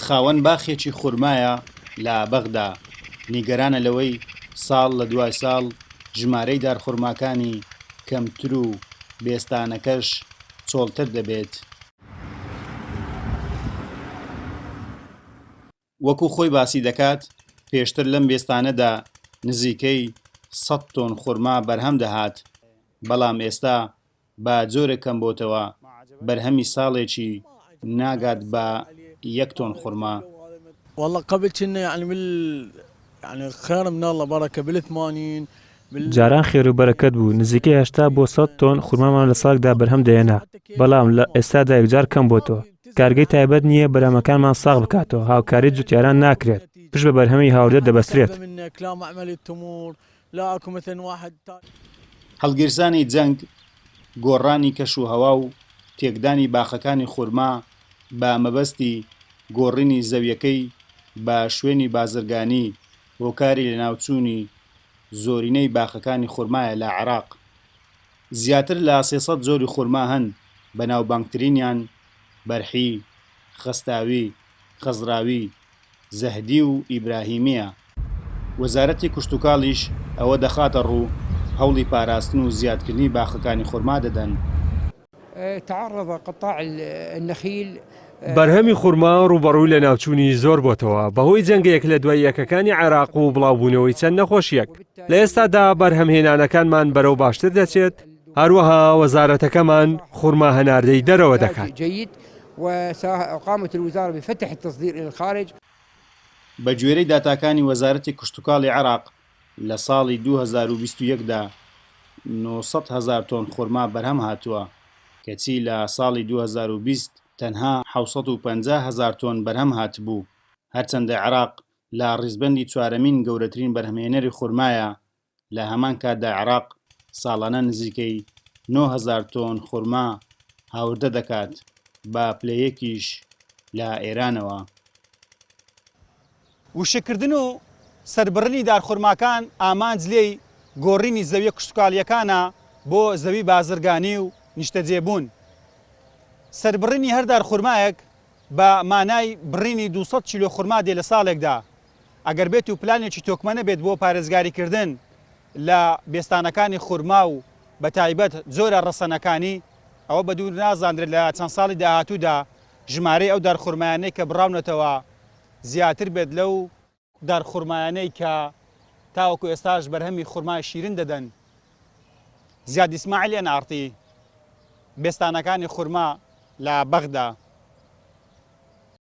خاوەن باخێکی خورمایە لە بەغدا نیگەرانە لەوەی ساڵ لە دوای ساڵ ژمارەی دارخورماکانی کەمتر و بێستانەکەش چۆڵتر دەبێت. وەکو خۆی باسی دەکات پێشتر لەم بێستانەدا نزیکەی 100 تۆن خورما بەرهەم دەهات، بەڵام ئێستا بە جۆرێک کەم بۆتەوە بەرهەمی ساڵێکی ناگات بە 1 تۆن خورما. والله قبل كنا يعني خير من الله بركه بال80 جاران خێر و بەرەکەت بوو، نزیکەی 80 بۆ 100 تۆن خورمامان لە ساڵێکدا بەرهەم دەهێنا، بەڵام لە ئێستادا یەکجار کەم بۆتەوە. کارگەی تایبەت نییە بەرهەمەکانمان ساغ بکاتەوە، هاوکاری جوتیاران ناکرێت، پشت بە بەرهەمی هاوردە دەبەسترێت. هەڵگیرزانی جەنگ، گۆڕانی کەش و هەوا و تێکدانی باخەکانی خورما بە مەبەستی گۆڕینی زەویەکەی بە شوێنی بازرگانی هۆکاری لەناوچوونی زۆرینەی باخەکانی خورمایە لە عێراق. زیاتر لە 300 جۆری خورما هەن، بەناوبانگترینیان بەرحی، خەستاوی، خەزراوی، زەهدی و ئیبراهیمیە. وەزارەتی کشتوکاڵیش ئەوە دەخاتە ڕوو هەوڵی پاراستن و زیادکردنی باخەکانی خورما دەدەن. بەرهەمی خورما ڕوبەڕووی لە ناوچوونی زۆر بۆتەوە بەهۆی جەنگێک لە دوای یەکەکانی عێراق و بڵاوبوونەوەی چەند نەخۆشیەک. لە ئێستادا بەرهەمهێنانەکانمان بەرەو باشتر دەچێت، هەروەها وەزارەتەکەمان خورما هەناردەی دەرەوە دەکات. بە گوێرەی داتاکانی وەزارەتی کشتوکاڵی عێراق لە ساڵی 2021دا 900,000 تۆن خورما بەرهەم هاتووە، کەچی لە ساڵی 2020 تەنها 750,000 تۆن بەرهەم هاتبوو. هەرچەندە عێراق لە ڕیزبەندی چوارەمین گەورەترین بەرهەمهێنەری خورمایە، لە هەمان کاتدا عێراق ساڵانە نزیکەی 9,000 تۆن خورما هاوردە دەکات، بە پلەیەکیش لە ئێرانەوە. وشەکردن و سەربڕنی دارخورماکان ئامانج لێی گۆڕینی زەویە کشتتوکاڵیەکانە بۆ زەوی بازرگانی و نیشتەجێبوون. سەربڕنی هەر دارخورمایەک بە مانای بڕینی 200 کیلۆ خورما دێ لە ساڵێکدا. ئەگەر بێت و پلانێکی تۆکمەنە بێت بۆ پارێزگاریکردن لە بێستانەکانی خورما و بە تایبەت زۆرە ڕەسەنەکانی، ئەوە بە دوور نازاندرێت لە چەند ساڵی داهاتوودا ژمارەی ئەو دارخورمایانەی کە بڕاونەتەوە زیاتر بێت لەو دارخورمایانەی کە تاوەکو ئێستاش بەرهەمی خورمای شیرین دەدەن. زیاد ئیسماعیل ئەنارتی، بێستانەکانی خورما لە بەغدا.